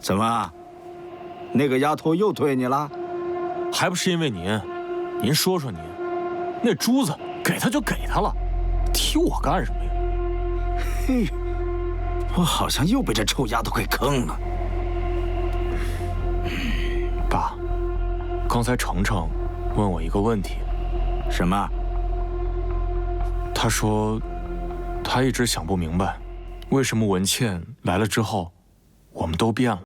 怎么，那个丫头又推你了？还不是因为您？您说说您，那珠子给他就给他了，提我干什么呀？嘿，我好像又被这臭丫头给坑了。爸，刚才程程问我一个问题。什么？他说，他一直想不明白，为什么文倩来了之后，我们都变了。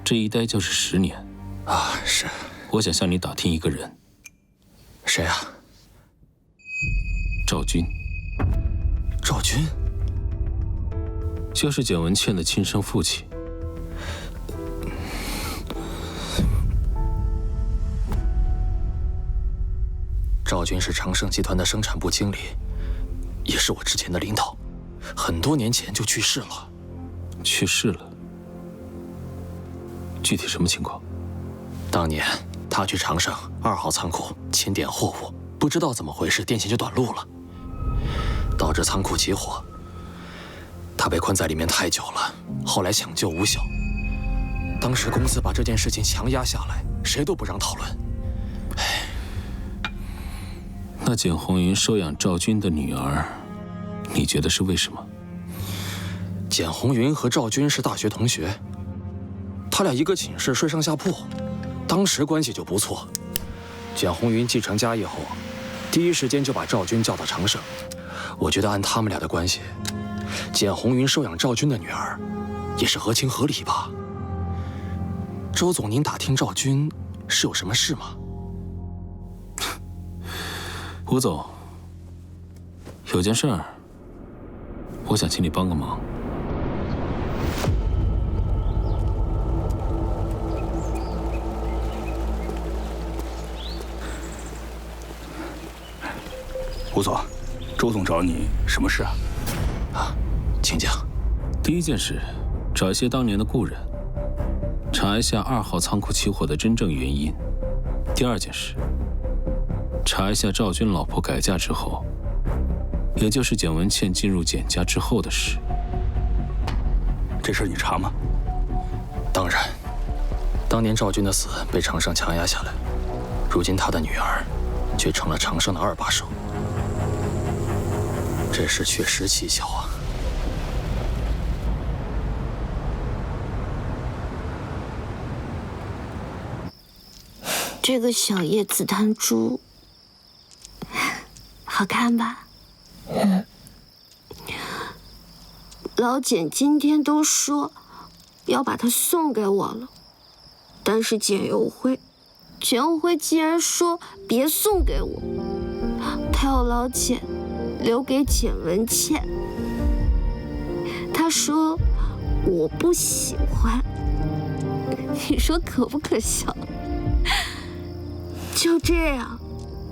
这一待就是10年啊！是，我想向你打听一个人。谁啊？赵军。赵军，就是简文倩的亲生父亲。赵军是长盛集团的生产部经理，也是我之前的领导，很多年前就去世了。去世了？具体什么情况？当年他去长盛2号仓库清点货物，不知道怎么回事，电线就短路了，导致仓库起火。他被困在里面太久了，后来抢救无效。当时公司把这件事情强压下来，谁都不让讨论。唉。那简红云收养赵军的女儿，你觉得是为什么？简红云和赵军是大学同学。他俩一个寝室睡上下铺，当时关系就不错。简红云继承家业后，第一时间就把赵军叫到长盛。我觉得按他们俩的关系，简红云收养赵军的女儿，也是合情合理吧。周总，您打听赵军是有什么事吗？吴总，有件事儿，我想请你帮个忙。吴总，周总找你，什么事啊？啊，请讲。第一件事，找一些当年的故人，查一下2号仓库起火的真正原因。第二件事，查一下赵军老婆改嫁之后，也就是简文倩进入简家之后的事。这事你查吗？当然。当年赵军的死被长盛强压下来，如今他的女儿却成了长盛的2把手。这事确实蹊跷啊！这个小叶紫檀珠，好看吧？老简今天都说要把它送给我了，但是简友辉既然说别送给我，他要老简留给简文倩。他说我不喜欢，你说可不可笑？就这样，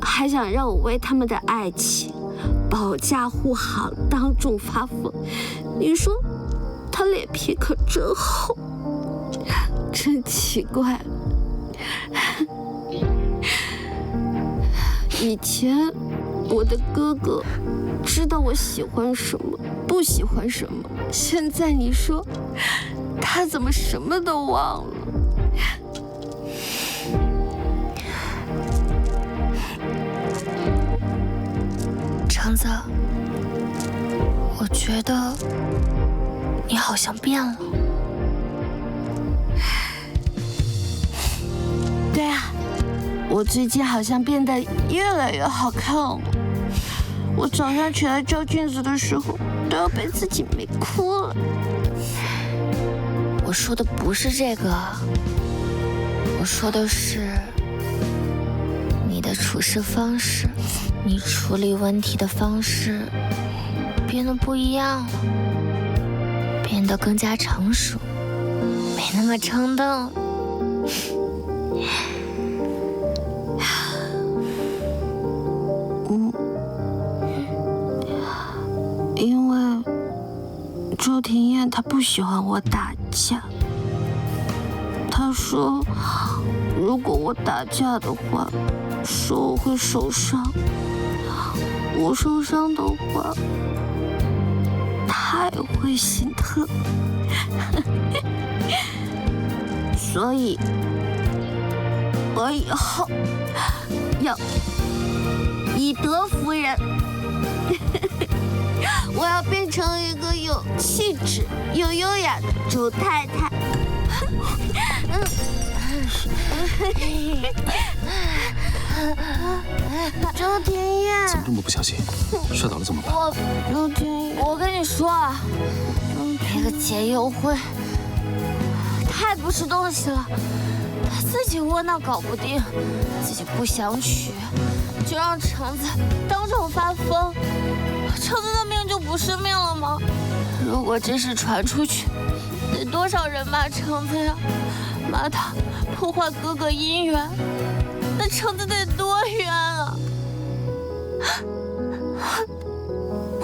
还想让我为他们的爱情保驾护航，当众发疯，你说他脸皮可真厚。奇怪，以前我的哥哥知道我喜欢什么，不喜欢什么，现在你说他怎么什么都忘了？橙子，我觉得你好像变了。对啊，我最近好像变得越来越好看了。我早上起来照镜子的时候，都要被自己美哭了。我说的不是这个，我说的是你的处事方式，你处理问题的方式变得不一样了，变得更加成熟，没那么冲动了。因为周庭燕她不喜欢我打架，她说如果我打架的话，说我会受伤，我受伤的话，她也会心疼，所以我以后要以德服人。我要变成一个有气质、有优雅的周太太。周庭燕，怎么这么不小心？摔倒了怎么办？周庭燕，我跟你说啊，那个简佑辉太不是东西了，他自己窝囊搞不定，自己不想娶，就让橙子当众发疯，橙子的命就不是命了吗？如果这事传出去，得多少人骂橙子呀？骂他破坏哥哥姻缘，那橙子得多冤啊！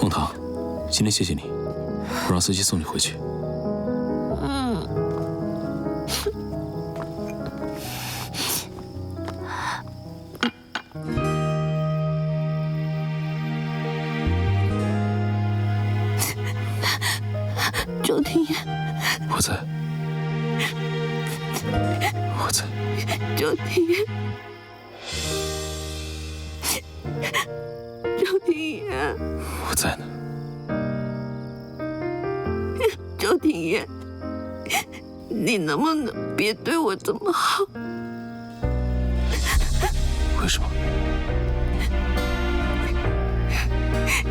孟棠，今天谢谢你，我让司机送你回去。周庭燕，我在，我在。周庭燕，周庭燕，我在呢。周庭燕，你能不能别对我这么好？为什么？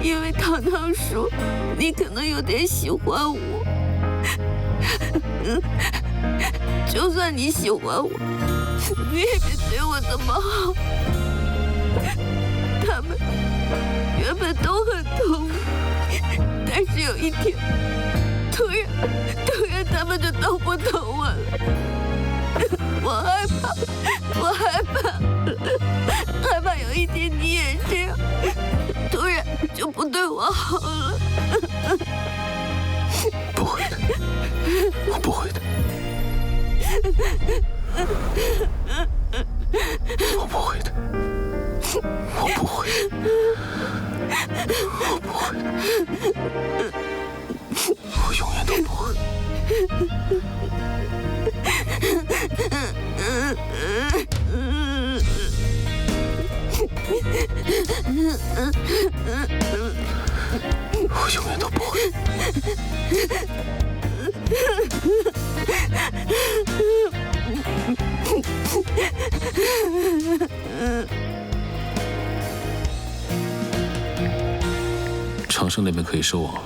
因为糖糖说你可能有点喜欢我。就算你喜欢我，你也别对我这么好。他们原本都很疼我，但是有一天，突然他们就都不疼我了。我害怕有一天你也这样，突然就不对我好了。不会的，我不会的。我不会的，我不会的，我不会的，我永远都不会。我永远都不会。长生那边可以收网了。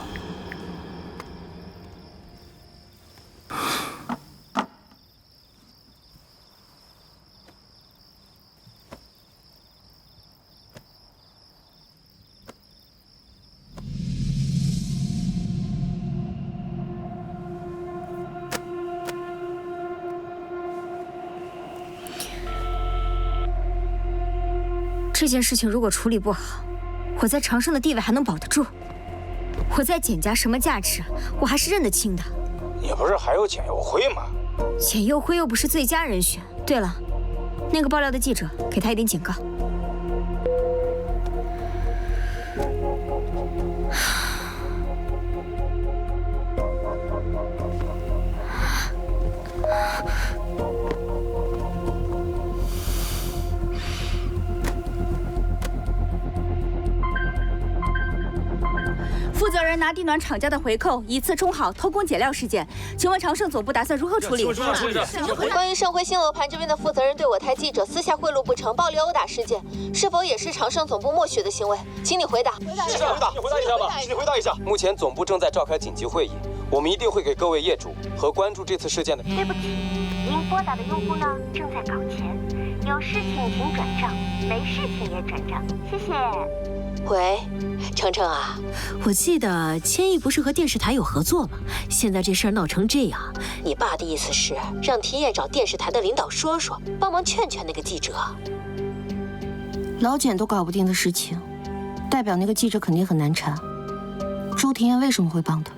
这件事情如果处理不好，我在长生的地位还能保得住？我在简家什么价值，我还是认得清的。你不是还有简佑辉吗？简佑辉又不是最佳人选。对了，那个爆料的记者，给他一点警告。负责人拿地暖厂家的回扣，以次充好偷工减料事件，请问长盛总部打算如何处理？关于盛辉星楼盘这边的负责人对我台记者私下贿赂不成、暴力殴打事件，是否也是长盛总部默许的行为？请你回答。你回答一下吧，你回答一下。目前总部正在召开紧急会议，我们一定会给各位业主和关注这次事件的。对不起，您拨打的用户呢正在搞钱，有事情请转账，没事情也转账，谢谢。喂，程程啊，我记得千亿不是和电视台有合作吗？现在这事儿闹成这样，你爸的意思是让田野找电视台的领导说说，帮忙劝劝那个记者。老简都搞不定的事情，代表那个记者肯定很难缠。周庭燕为什么会帮他？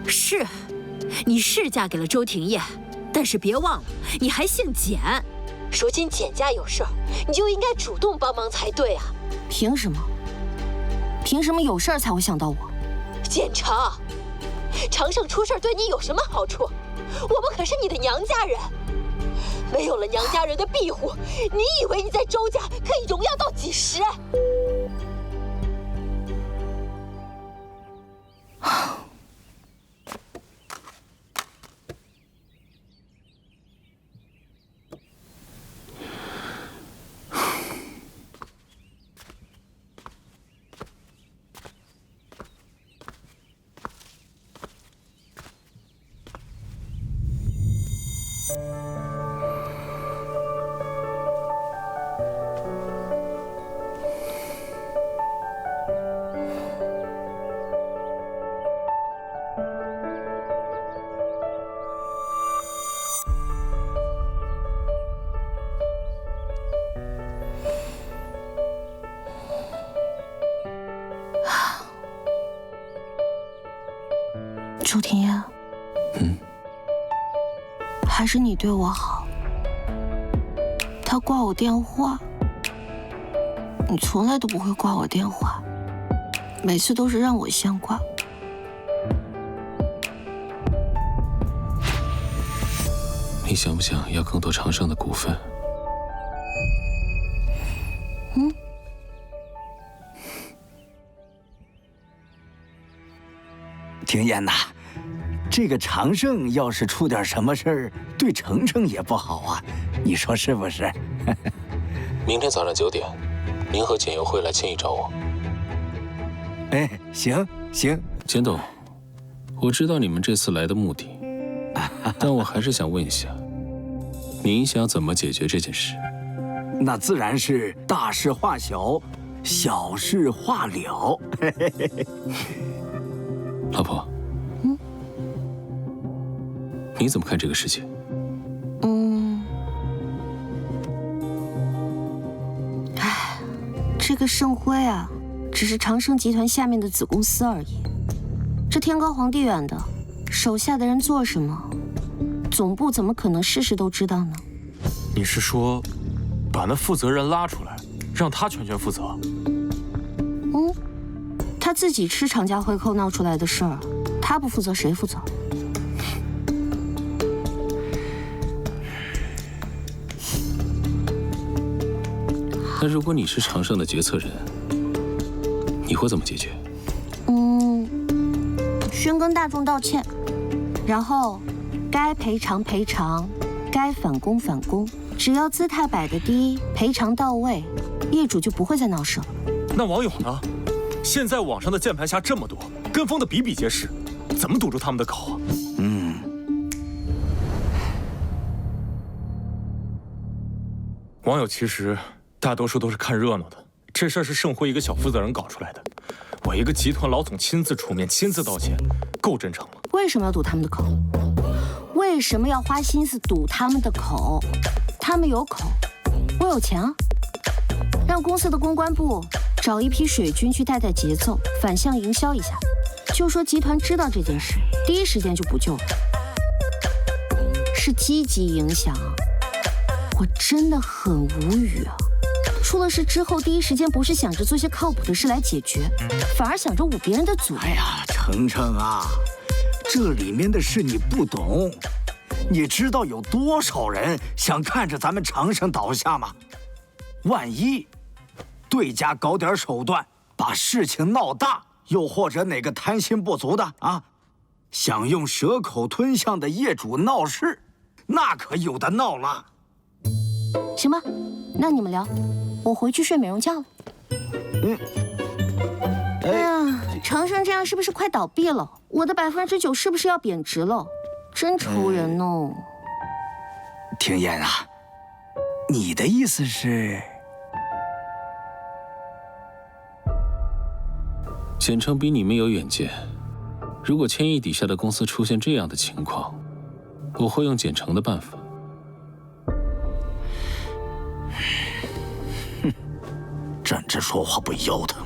是，你是嫁给了周庭燕，但是别忘了，你还姓简。如今简家有事儿，你就应该主动帮忙才对啊！凭什么？凭什么有事儿才会想到我？简长，长盛出事儿对你有什么好处？我们可是你的娘家人，没有了娘家人的庇护，你以为你在周家可以荣耀到几时？周庭燕，还是你对我好。他挂我电话，你从来都不会挂我电话，每次都是让我先挂。你想不想要更多长盛的股份？庭燕呐，这个长盛要是出点什么事儿，对程程也不好啊，你说是不是？明天早上9点，您和简佑辉来千亿找我。哎，行。简董，我知道你们这次来的目的，但我还是想问一下，您想怎么解决这件事？那自然是大事化小，小事化了。老婆，你怎么看这个事情？这个盛辉啊，只是长盛集团下面的子公司而已。这天高皇帝远的，手下的人做什么，总部怎么可能事事都知道呢？你是说，把那负责人拉出来，让他全权负责？他自己吃厂家回扣闹出来的事儿，他不负责谁负责？那如果你是长盛的决策人，你会怎么解决？先跟大众道歉，然后该赔偿赔偿，该返工返工，只要姿态摆得低，赔偿到位，业主就不会再闹事了。那网友呢？现在网上的键盘侠这么多，跟风的比比皆是，怎么堵住他们的口啊？网友其实大多数都是看热闹的，这事儿是盛辉一个小负责人搞出来的，我一个集团老总亲自出面亲自道歉，够真诚了。为什么要堵他们的口？为什么要花心思堵他们的口？他们有口，我有钱啊！让公司的公关部找一批水军去带带节奏，反向营销一下，就说集团知道这件事，第一时间就补救了。是积极影响，我真的很无语啊。出了事之后，第一时间不是想着做些靠谱的事来解决，反而想着捂别人的嘴。哎呀，程程啊，这里面的事你不懂。你知道有多少人想看着咱们长生倒下吗？万一对家搞点手段，把事情闹大，又或者哪个贪心不足的啊，想用蛇口吞象的业主闹事，那可有的闹了。行吧，那你们聊，我回去睡美容觉了。哎呀，长生这样是不是快倒闭了？我的9%是不是要贬值了？真愁人哦。庭燕啊，你的意思是？简称比你们有远见。如果千亿底下的公司出现这样的情况，我会用简称的办法。哼，站着说话不腰疼。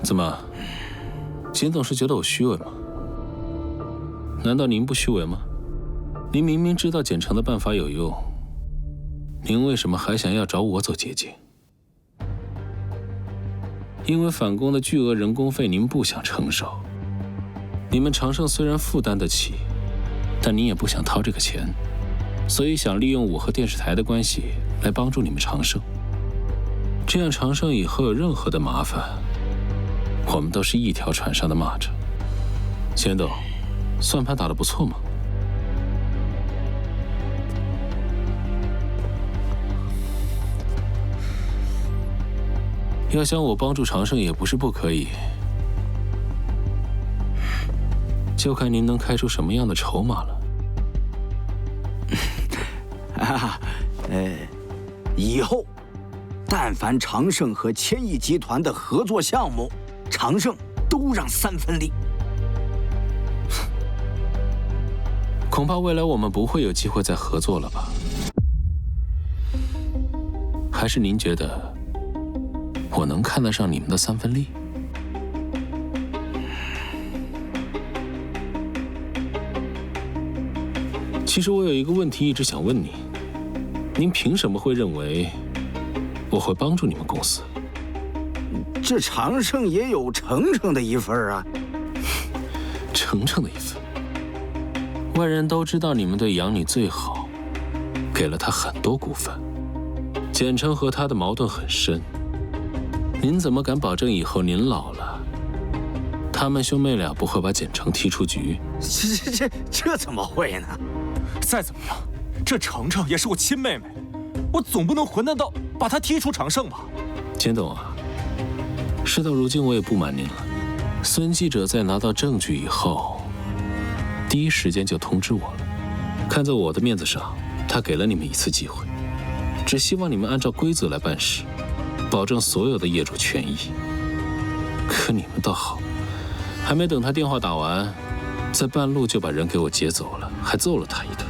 怎么，简董事觉得我虚伪吗？难道您不虚伪吗？您明明知道简称的办法有用，您为什么还想要找我走捷径？因为返工的巨额人工费您不想承受。你们长盛虽然负担得起，但您也不想掏这个钱，所以想利用我和电视台的关系来帮助你们长盛。这样长盛以后有任何的麻烦，我们都是一条船上的蚂蚱。钱董，算盘打得不错嘛。要想我帮助长盛也不是不可以，就看您能开出什么样的筹码了。以后但凡长盛和千亿集团的合作项目，长盛都让3分利。恐怕未来我们不会有机会再合作了吧？还是您觉得我能看得上你们的3分利？其实我有一个问题一直想问你，您凭什么会认为我会帮助你们公司？这长盛也有程程的一份啊。程程的一份，外人都知道你们对养你最好，给了他很多股份。简称和他的矛盾很深，您怎么敢保证以后您老了，他们兄妹俩不会把简称踢出局？这怎么会呢？再怎么样，这程程也是我亲妹妹，我总不能混蛋到把她踢出长盛吧？简董啊，事到如今我也不瞒您了，孙记者在拿到证据以后，第一时间就通知我了。看在我的面子上，他给了你们一次机会，只希望你们按照规则来办事，保证所有的业主权益。可你们倒好，还没等他电话打完，在半路就把人给我劫走了，还揍了他一顿。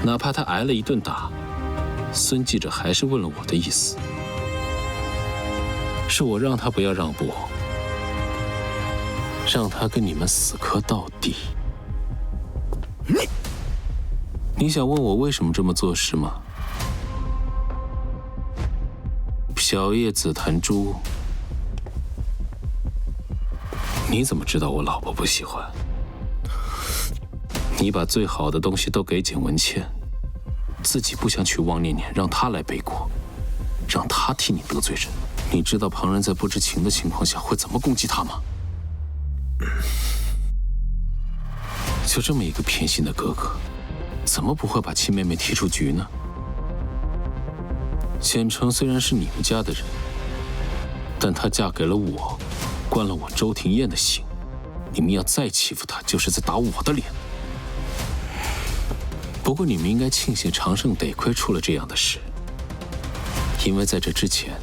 哪怕他挨了一顿打，孙记者还是问了我的意思，是我让他不要让步，让他跟你们死磕到底。你想问我为什么这么做是吗？小叶紫檀珠，你怎么知道我老婆不喜欢？你把最好的东西都给简文倩，自己不想娶汪念念，让她来背锅，让她替你得罪人。你知道旁人在不知情的情况下会怎么攻击她吗？就这么一个偏心的哥哥，怎么不会把亲妹妹踢出局呢？简称虽然是你们家的人，但她嫁给了我，关了我周庭燕的心。你们要再欺负她，就是在打我的脸。不过你们应该庆幸长盛得亏出了这样的事，因为在这之前，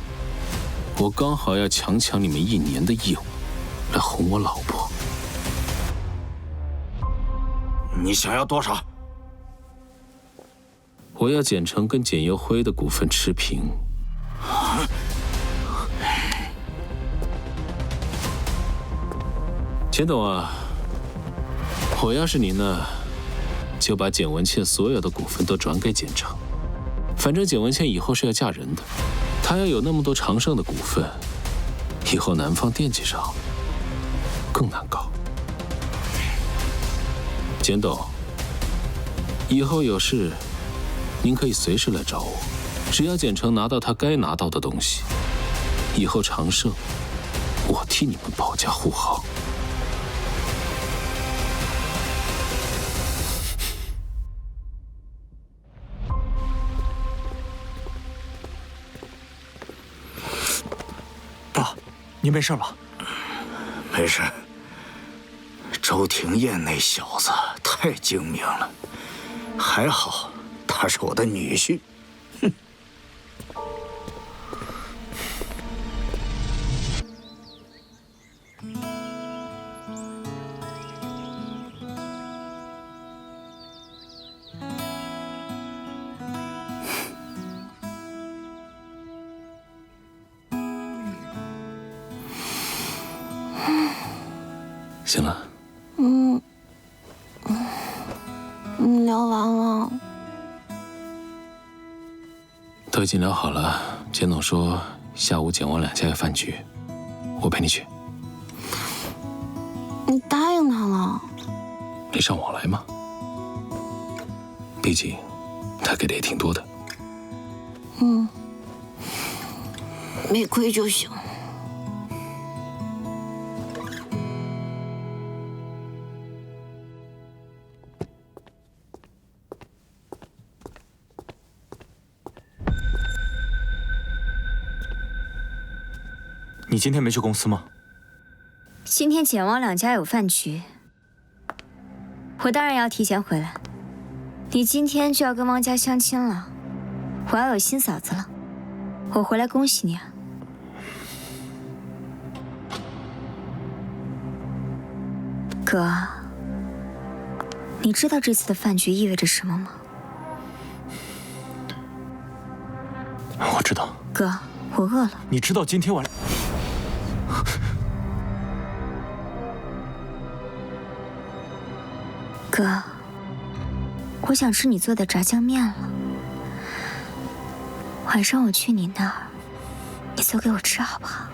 我刚好要强抢你们1年的业务，来哄我老婆。你想要多少？我要简称跟简佑辉的股份持平。简董啊，我要是您呢，就把简文倩所有的股份都转给简城。反正简文倩以后是要嫁人的，她要有那么多长盛的股份，以后南方惦记上更难搞。简董，以后有事您可以随时来找我，只要简城拿到他该拿到的东西，以后长盛我替你们保驾护航。爸，你没事吧？没事。周廷彦那小子太精明了，还好他是我的女婿。哼。行了。聊完了。都已经聊好了。简总说下午简王两家有饭局，我陪你去。你答应他了？礼尚往来嘛。毕竟他给的也挺多的。没亏就行。你今天没去公司吗？今天简王两家有饭局，我当然要提前回来。你今天就要跟汪家相亲了，我要有新嫂子了，我回来恭喜你啊！哥，你知道这次的饭局意味着什么吗？我知道。哥，我饿了。你知道今天晚上？哥，我想吃你做的炸酱面了。晚上我去你那儿，你做给我吃好不好？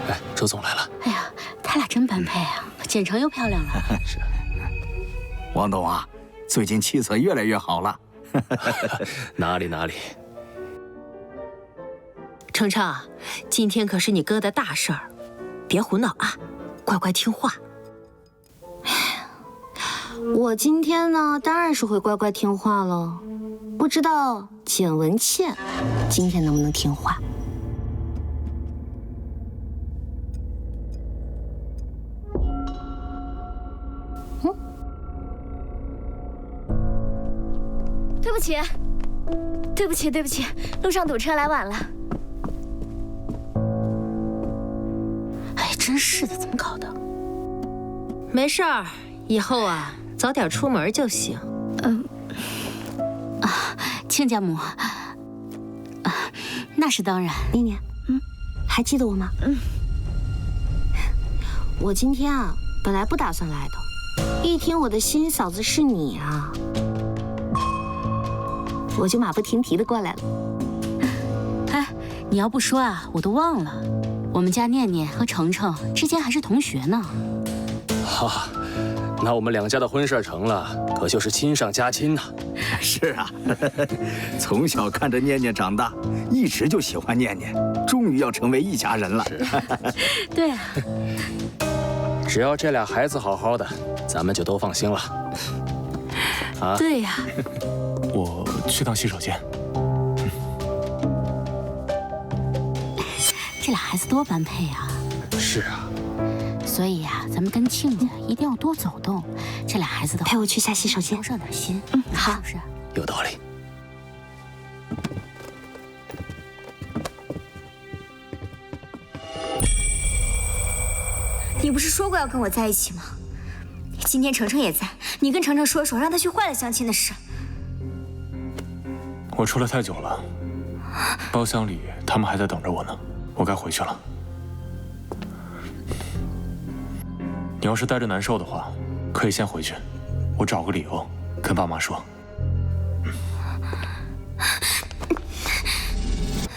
哎，周总来了。哎呀，他俩真般配啊！简城又漂亮了。是。王董啊，最近气色越来越好了。哪里哪里。程程，今天可是你哥的大事儿，别胡闹啊，乖乖听话。我今天呢，当然是会乖乖听话了。不知道简文倩今天能不能听话？对不起，对不起，对不起，路上堵车来晚了。哎，真是的，怎么搞的？没事儿，以后啊早点出门就行。亲家母，那是当然。念念，还记得我吗？我今天啊，本来不打算来的，一听我的新嫂子是你啊，我就马不停蹄的过来了。哎，你要不说啊，我都忘了，我们家念念和程程之间还是同学呢。哈，那我们两家的婚事成了，可就是亲上加亲呐。是啊，从小看着念念长大，一直就喜欢念念，终于要成为一家人了。对啊，只要这俩孩子好好的，咱们就都放心了。啊，对呀。我去趟洗手间。这俩孩子多般配啊！是啊。所以呀，咱们跟亲家一定要多走动。这俩孩子的话，陪我去下洗手间，多上点心。好，是不是？有道理。你不是说过要跟我在一起吗？今天程程也在，你跟程程说说，让他去坏了相亲的事。我出来太久了，包厢里他们还在等着我呢，我该回去了。你要是待着难受的话，可以先回去，我找个理由跟爸妈说。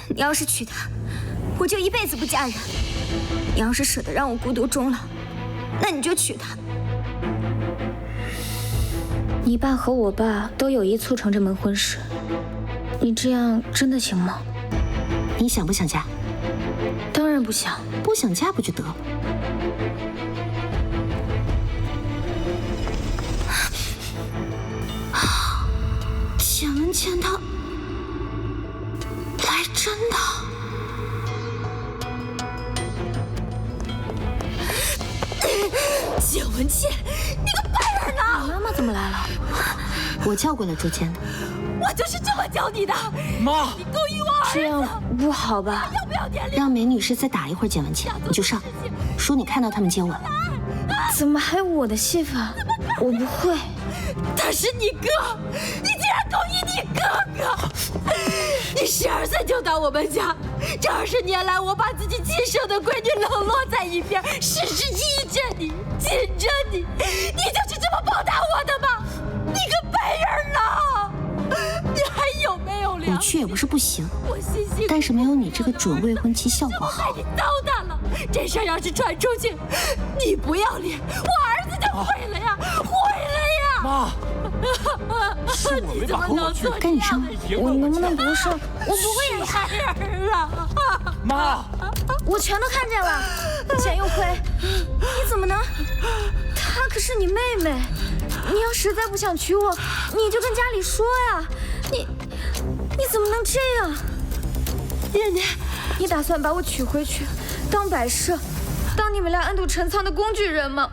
你要是娶她，我就一辈子不嫁人；你要是舍得让我孤独终老，那你就娶她。你爸和我爸都有意促成这门婚事，你这样真的行吗？你想不想嫁？当然不想。不想嫁不就得了？简文倩她来真的。简文倩，你个笨人呐！妈妈怎么来了？我叫过来捉奸的。我就是这么教你的。妈，你勾引我儿子，这样不好吧？要不要点脸？让梅女士再打一会儿简文倩，你就上，说你看到他们接吻了。怎么还有我的戏法？我不会。他是你哥，你竟然勾引你哥哥！你12岁就到我们家，这20年来，我把自己亲生的闺女冷落在一边，时时依着你，紧着你，你就是这么报答我的吗？你个笨人呐！你还有没有良心？我去也不是不行，我辛辛苦苦但是没有你这个准未婚妻效果好。被你糟蹋了，这事儿要是传出去，你不要脸，我儿子就毁了呀，毁了呀！妈，是我没把握去跟你上，我能不能不上？我不会演傻人啊！妈，我全都看见了。简又辉，你怎么能？她可是你妹妹，你要实在不想娶我，你就跟家里说呀。你怎么能这样？念念，你打算把我娶回去，当摆设，当你们俩暗度陈仓的工具人吗？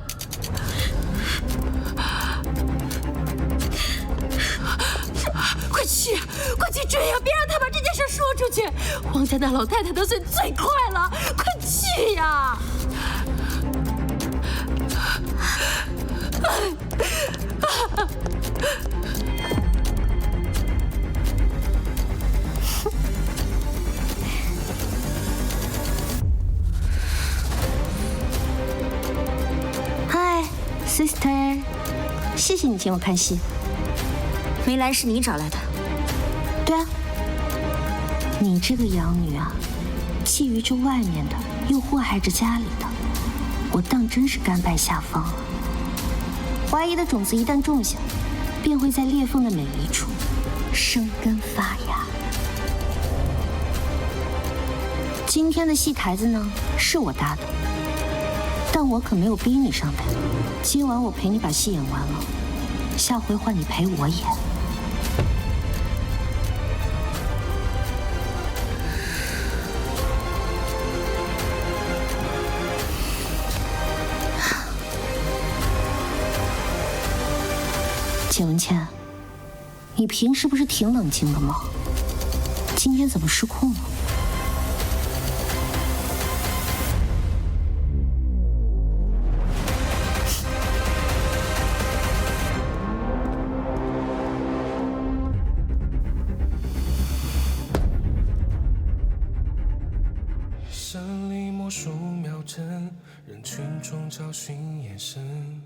快去追呀！别让他把这件事说出去。王家那老太太都睡最快了，快去呀！嗨 ，sister， 谢谢你请我看戏。梅兰是你找来的？对啊，你这个养女啊，觊觎着外面的，又祸害着家里的，我当真是甘拜下风了。怀疑的种子一旦种下，便会在裂缝的每一处生根发芽。今天的戏台子呢，是我搭的，但我可没有逼你上台。今晚我陪你把戏演完了，下回换你陪我演。简文倩，你平时不是挺冷静的吗？今天怎么失控了？胜利魔术秒针，人群中找寻眼神。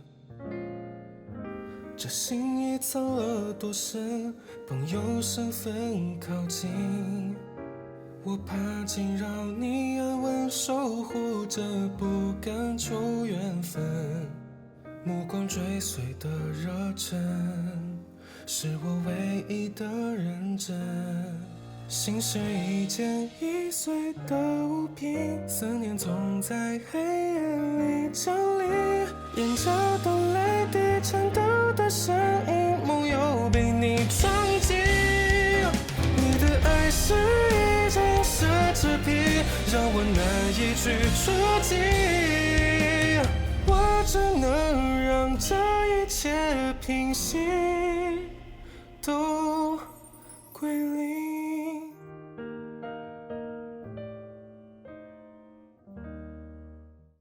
这心已藏了多深？朋友身份靠近，我怕惊扰你安稳守护着，不敢求缘分。目光追随的热忱，是我唯一的认真。心是一件易碎的物品，思念总在黑夜里降临，沿着都泪滴颤抖的声音，梦又被你装进。你的爱是一张奢侈品，让我难以去触及，我只能让这一切平息，都归零。